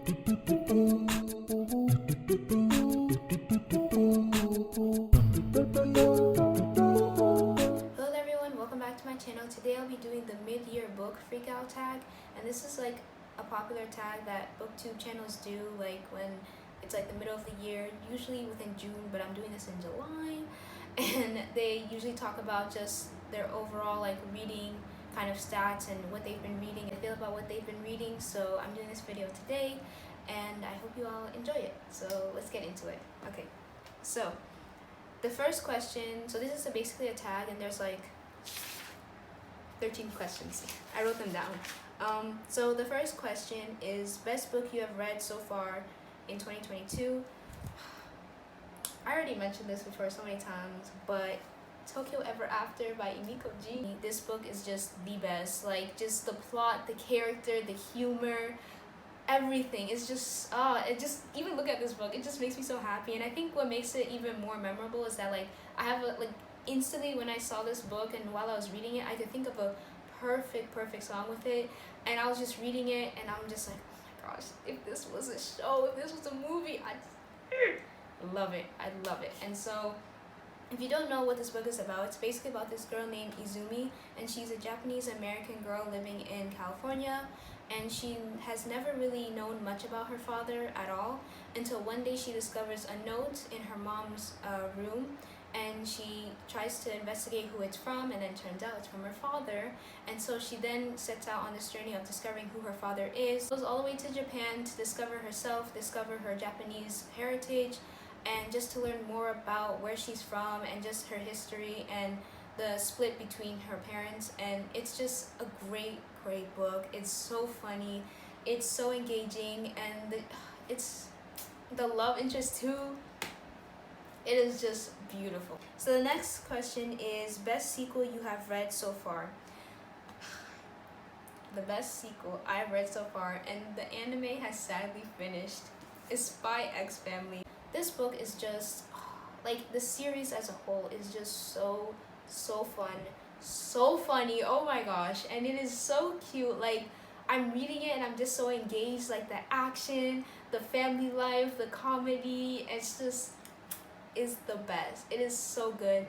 Hello everyone, welcome back to my channel. Today I'll be doing the mid-year book freakout tag, and this is like a popular tag that booktube channels do like when it's like the middle of the year, usually within June, but I'm doing this in July. And they usually talk about just their overall like reading kind of stats and what they've been reading and feel about what they've been reading. So I'm doing this video today and I hope you all enjoy it. So let's get into it. Okay, so the first question, so this is basically a tag and there's like 13 questions. I wrote them down. So the first question is best book you have read so far in 2022. I already mentioned this before so many times, but Tokyo Ever After by Emiko G. This book is just the best. Like just the plot, the character, the humor, everything. It's just even look at this book, it just makes me so happy. And I think what makes it even more memorable is that like I have a instantly when I saw this book and while I was reading it, I could think of a perfect song with it. And I was just reading it and I'm just like, oh my gosh, if this was a show, if this was a movie, I love it. I love it. And so if you don't know what this book is about, it's basically about this girl named Izumi, and she's a Japanese American girl living in California, and she has never really known much about her father at all until one day she discovers a note in her mom's room, and she tries to investigate who it's from, and then turns out it's from her father. And so she then sets out on this journey of discovering who her father is, goes all the way to Japan to discover herself, discover her Japanese heritage, and just to learn more about where she's from and just her history and the split between her parents. And it's just a great book. It's so funny, it's so engaging, and it's the love interest too. It is just beautiful. So the next question is best sequel you have read so far. The best sequel I've read so far, and the anime has sadly finished, is Spy X Family. This book is just like the series as a whole is just so fun, so funny, oh my gosh, and it is so cute. Like I'm reading it and I'm just so engaged, like the action, the family life, the comedy, it's just is the best. It is so good.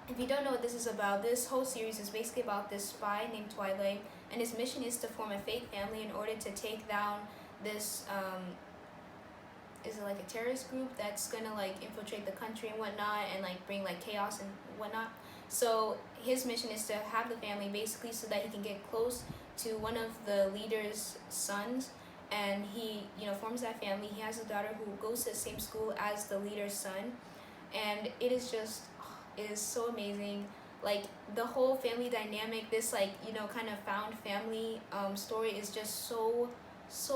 If you don't know what this is about, this whole series is basically about this spy named Twilight, and his mission is to form a fake family in order to take down this is it like a terrorist group that's gonna like infiltrate the country and whatnot and like bring like chaos and whatnot. So his mission is to have the family basically so that he can get close to one of the leader's sons, and he forms that family. He has a daughter who goes to the same school as the leader's son, and it is just it is so amazing. Like the whole family dynamic, this like kind of found family story is just so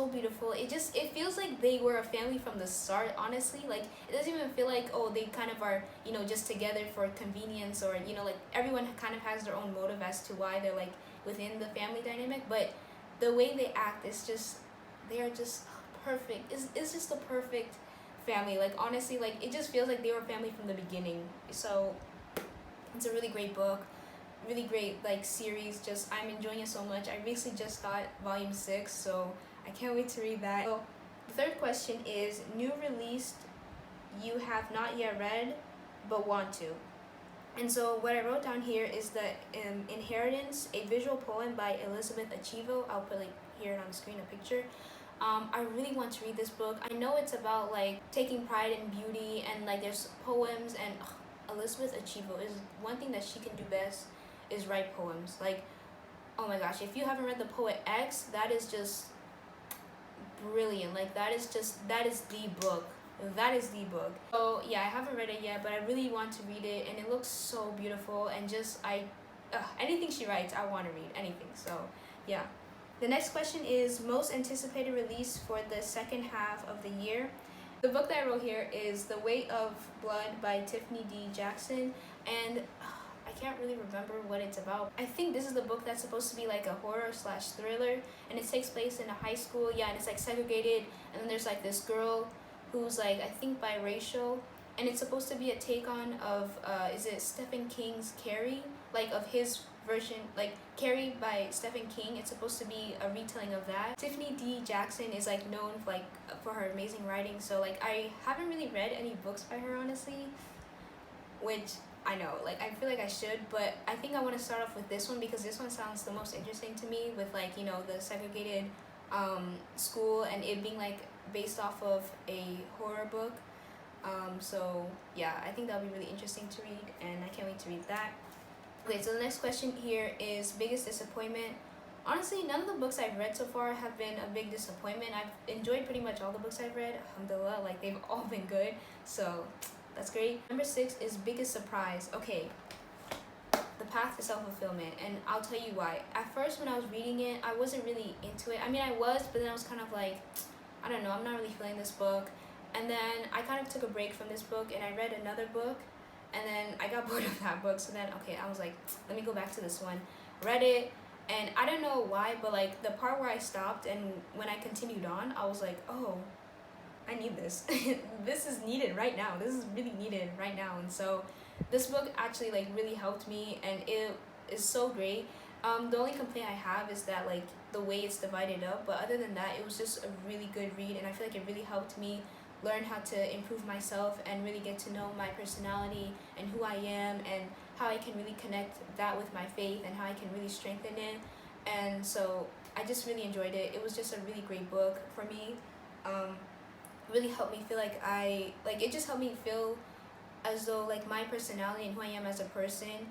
beautiful. It feels like they were a family from the start, honestly. Like it doesn't even feel like, oh, they kind of are just together for convenience, or like everyone kind of has their own motive as to why they're like within the family dynamic. But the way they act is just, they are just perfect. It's just a perfect family. Like honestly, like it just feels like they were family from the beginning. So it's a really great book, really great like series. Just I'm enjoying it so much. I recently just got volume 6, so I can't wait to read that. So the third question is new released you have not yet read but want to. And so what I wrote down here is the Inheritance, a visual poem by Elizabeth Achivo. I'll put like here on the screen a picture. I really want to read this book. I know it's about like taking pride in beauty and like there's poems, and Elizabeth Achivo is one thing that she can do best is write poems. Like, oh my gosh, if you haven't read The Poet X, that is just brilliant. Like that is the book. That is the book. So yeah, I haven't read it yet, but I really want to read it, and it looks so beautiful, and just anything she writes I want to read, anything. So yeah. The next question is most anticipated release for the second half of the year. The book that I wrote here is The Weight of Blood by Tiffany D. Jackson, and I can't really remember what it's about. I think this is the book that's supposed to be like a horror/thriller, and it takes place in a high school. Yeah, and it's like segregated, and then there's like this girl who's like, I think biracial, and it's supposed to be a take on of is it Stephen King's Carrie, like of his version, like carried by Stephen King. It's supposed to be a retelling of that. Tiffany D. Jackson is like known for, like for her amazing writing, so like I haven't really read any books by her honestly, which I know, like I feel like I should, but I think I want to start off with this one because this one sounds the most interesting to me, with like, you know, the segregated school and it being like based off of a horror book. So yeah, I think that'll be really interesting to read, and I can't wait to read that. Okay, so the next question here is biggest disappointment. Honestly, none of the books I've read so far have been a big disappointment. I've enjoyed pretty much all the books I've read, alhamdulillah, like they've all been good, so that's great. Number 6 is biggest surprise. Okay, The Path to Self-Fulfillment, and I'll tell you why. At first when I was reading it, I wasn't really into it. I mean, I was, but then I was kind of like, I don't know, I'm not really feeling this book. And then I kind of took a break from this book and I read another book, and then I got bored of that book. So then, okay, I was like, let me go back to this one. Read it, and I don't know why, but like the part where I stopped and when I continued on, I was like, oh, I need this. This is needed right now. This is really needed right now. And so this book actually like really helped me, and it is so great. The only complaint I have is that like the way it's divided up, but other than that, it was just a really good read, and I feel like it really helped me learn how to improve myself and really get to know my personality and who I am, and how I can really connect that with my faith and how I can really strengthen it. And so I just really enjoyed it. It was just a really great book for me. Really helped me feel like it just helped me feel as though like my personality and who I am as a person,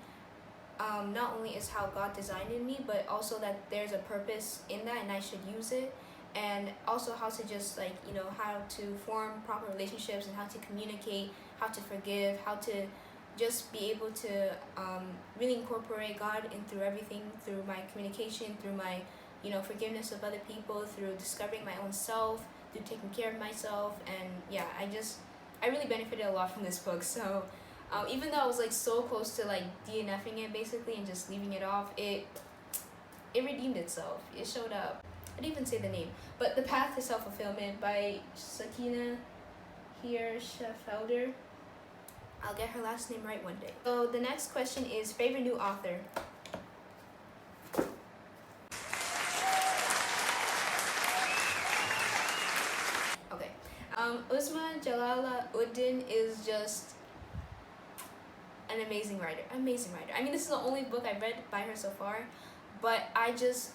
not only is how God designed in me, but also that there's a purpose in that and I should use it. And also how to just like, you know, how to form proper relationships and how to communicate, how to forgive, how to just be able to really incorporate God in through everything, through my communication, through my, you know, forgiveness of other people, through discovering my own self, through taking care of myself. And yeah, I really benefited a lot from this book. So even though I was like so close to like DNFing it basically and just leaving it off, it redeemed itself. It showed up. I didn't even say the name, but The Path to Self-Fulfillment by Sakina Hirschfelder. I'll get her last name right one day. So the next question is favorite new author. Okay, Usma Jalaluddin is just an amazing writer. I mean, this is the only book I've read by her so far, but I just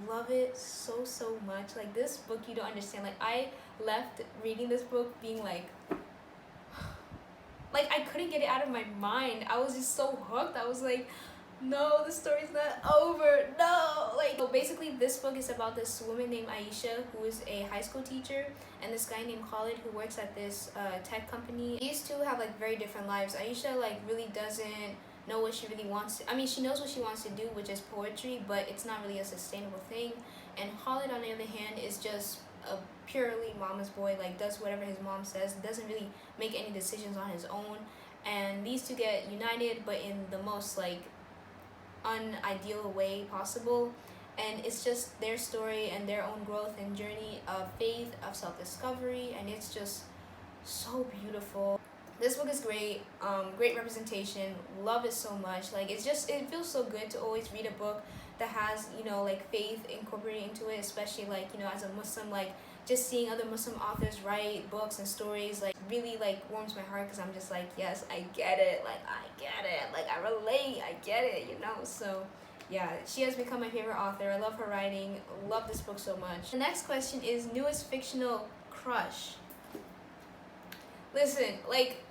love it so much. Like this book, you don't understand. Like I left reading this book being like I couldn't get it out of my mind. I was just so hooked. I was like, no, the story's not over. No, like, so basically this book is about this woman named Aisha who is a high school teacher, and this guy named Khalid who works at this tech company. These two have like very different lives. Aisha like really doesn't know what she really wants to, I mean, she knows what she wants to do, which is poetry, but it's not really a sustainable thing. And Khalid, on the other hand, is just a purely mama's boy, like does whatever his mom says, doesn't really make any decisions on his own. And these two get united, but in the most like unideal way possible. And it's just their story and their own growth and journey of faith, of self-discovery, and it's just so beautiful. This book is great, great representation, love it so much. Like it feels so good to always read a book that has, you know, like faith incorporated into it, especially like, you know, as a Muslim, like just seeing other Muslim authors write books and stories like really like warms my heart, because I'm just like, yes, I get it, like I relate, I get it, you know. So yeah, she has become my favorite author. I love her writing, love this book so much. The next question is newest fictional crush. Listen, like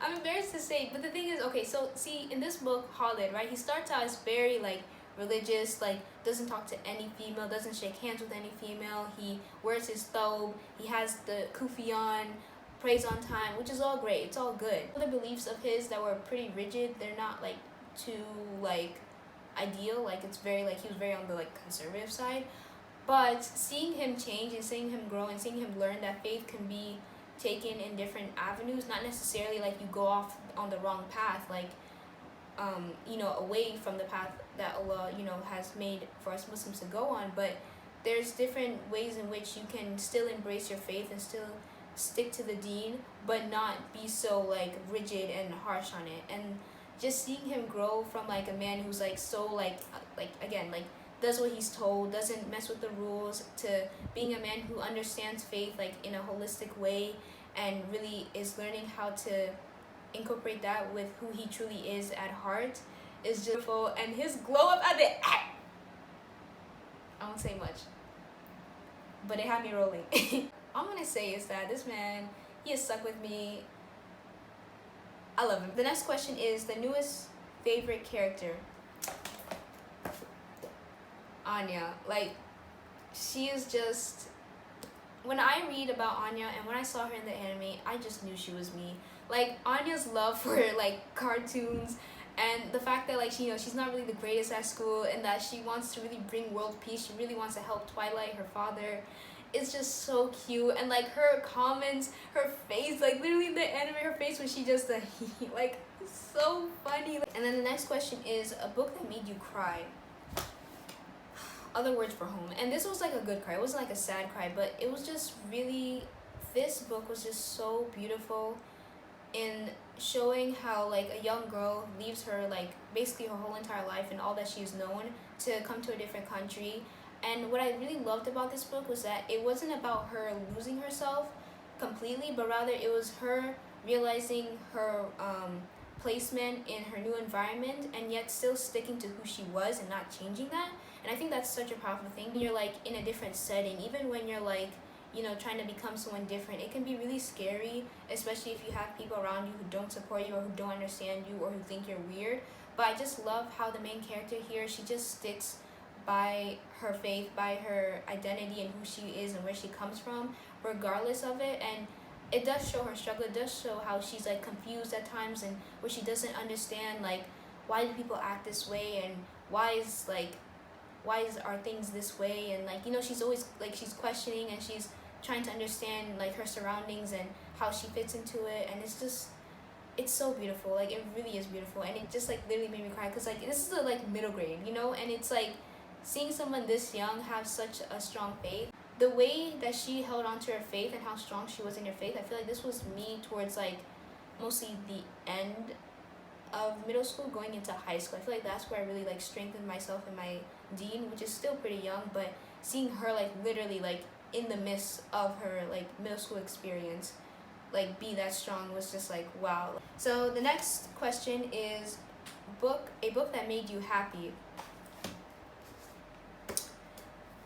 I'm embarrassed to say, but the thing is, okay, so see, in this book, Khalid, right, he starts out as very like religious, like doesn't talk to any female, doesn't shake hands with any female, he wears his thobe, he has the kufi on, prays on time, which is all great, it's all good. Other beliefs of his that were pretty rigid, they're not like too like ideal, like it's very like, he was very on the like conservative side. But seeing him change and seeing him grow and seeing him learn that faith can be taken in different avenues, not necessarily like you go off on the wrong path, like you know, away from the path that Allah, you know, has made for us Muslims to go on, but there's different ways in which you can still embrace your faith and still stick to the deen, but not be so like rigid and harsh on it. And just seeing him grow from like a man who's like so like again like does what he's told, doesn't mess with the rules, to being a man who understands faith like in a holistic way and really is learning how to incorporate that with who he truly is at heart is just beautiful. And his glow up at the end, I won't say much, but it had me rolling. All I'm gonna say is that this man, he has stuck with me. I love him. The next question is the newest favorite character. Anya. Like, she is just, when I read about Anya and when I saw her in the anime, I just knew she was me. Like, Anya's love for like cartoons and the fact that like she, you know, she's not really the greatest at school and that she wants to really bring world peace. She really wants to help Twilight, her father. It's just so cute. And like her comments, her face, like literally in the anime, her face when she just like so funny. And then the next question is a book that made you cry. Other Words for Home. And this was like a good cry. It wasn't like a sad cry, but it was just really, this book was just so beautiful in showing how like a young girl leaves her like basically her whole entire life and all that she's known to come to a different country. And what I really loved about this book was that it wasn't about her losing herself completely, but rather it was her realizing her placement in her new environment and yet still sticking to who she was and not changing that. And I think that's such a powerful thing. When you're like in a different setting, even when you're like, you know, trying to become someone different, it can be really scary, especially if you have people around you who don't support you or who don't understand you or who think you're weird. But I just love how the main character here, she just sticks by her faith, by her identity and who she is and where she comes from, regardless of it. And it does show her struggle. It does show how she's like confused at times and where she doesn't understand like why do people act this way and why are things this way, and like, you know, she's always like she's questioning and she's trying to understand like her surroundings and how she fits into it. And it's so beautiful. Like, it really is beautiful. And it just like literally made me cry because like this is a like middle grade, you know, and it's like seeing someone this young have such a strong faith, the way that she held on to her faith and how strong she was in her faith. I feel like this was me towards like mostly the end of middle school going into high school. I feel like that's where I really like strengthened myself in my dean, which is still pretty young, but seeing her like literally like in the midst of her like middle school experience like be that strong was just like wow. So the next question is a book that made you happy.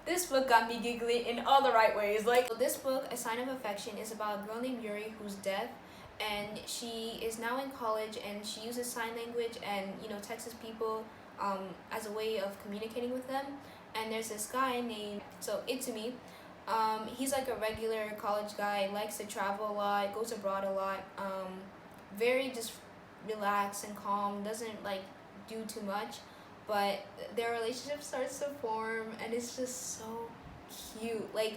This book got me giggling in all the right ways. Like, this book, A Sign of Affection, is about a girl named Yuri who's deaf, and she is now in college and she uses sign language and, you know, texts people as a way of communicating with them. And there's this guy named Itsumi. He's like a regular college guy, likes to travel a lot, goes abroad a lot, very just relaxed and calm, doesn't like do too much. But their relationship starts to form and it's just so cute. Like,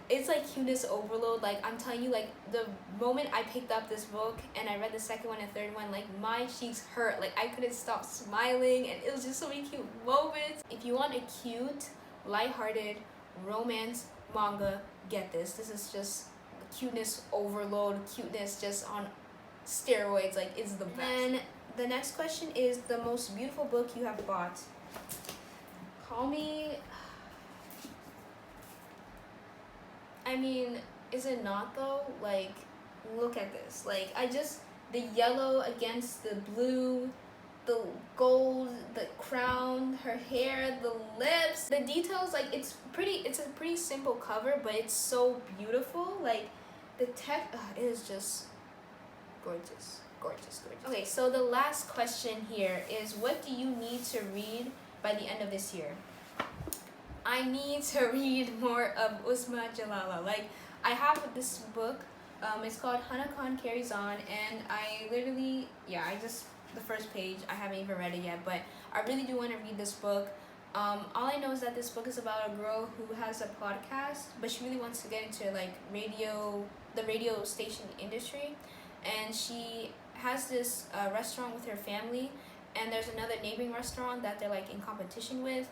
it's like cuteness overload. Like, I'm telling you, like, the moment I picked up this book and I read the second one and third one, like, my cheeks hurt. Like, I couldn't stop smiling and it was just so many cute moments. If you want a cute, lighthearted romance manga, get this. This is just cuteness overload, cuteness just on steroids. Like, it's the best. And the next question is the most beautiful book you have bought. Call me. I mean, is it not though? Like, look at this. Like, the yellow against the blue, the gold, the crown, her hair, the lips, the details. Like, it's a pretty simple cover, but it's so beautiful. Like, the text, it is just gorgeous. Gorgeous. Okay, so the last question here is, what do you need to read by the end of this year? I need to read more of Usma Jalala. Like, I have this book, it's called Hana-Kan Carries On, and I literally, the first page, I haven't even read it yet, but I really do want to read this book. All I know is that this book is about a girl who has a podcast, but she really wants to get into like the radio station industry, and she has this restaurant with her family, and there's another neighboring restaurant that they're like in competition with,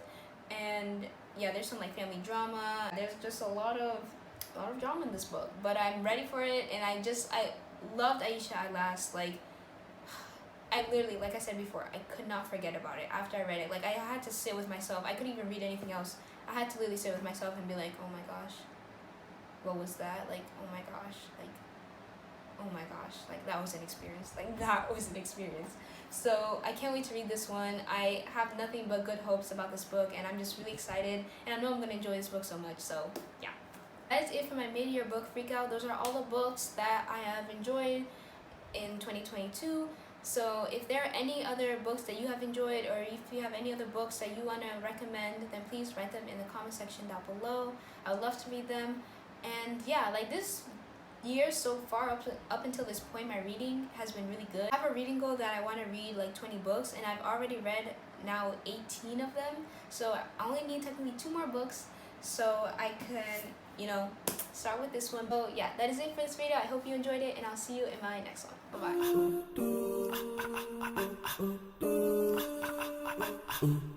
and yeah, there's some like family drama. There's just a lot of drama in this book, but I'm ready for it. And I loved Aisha at last. Like, I literally, like I said before, I could not forget about it after I read it. Like, I had to sit with myself. I couldn't even read anything else. I had to literally sit with myself and be like, oh my gosh, what was that? Like, oh my gosh, like, oh my gosh, like, that was an experience. Like, that was an experience. So I can't wait to read this one. I have nothing but good hopes about this book, and I'm just really excited, and I know I'm going to enjoy this book so much. So yeah, that is it for my mid-year book freakout. Those are all the books that I have enjoyed in 2022. So if there are any other books that you have enjoyed, or if you have any other books that you want to recommend, then please write them in the comment section down below. I would love to read them. And yeah, like, this year so far, up until this point, my reading has been really good. I have a reading goal that I want to read like 20 books, and I've already read now 18 of them. So I only need technically 2 more books, so I can, you know, start with this one. So yeah, that is it for this video. I hope you enjoyed it, and I'll see you in my next one. Bye bye.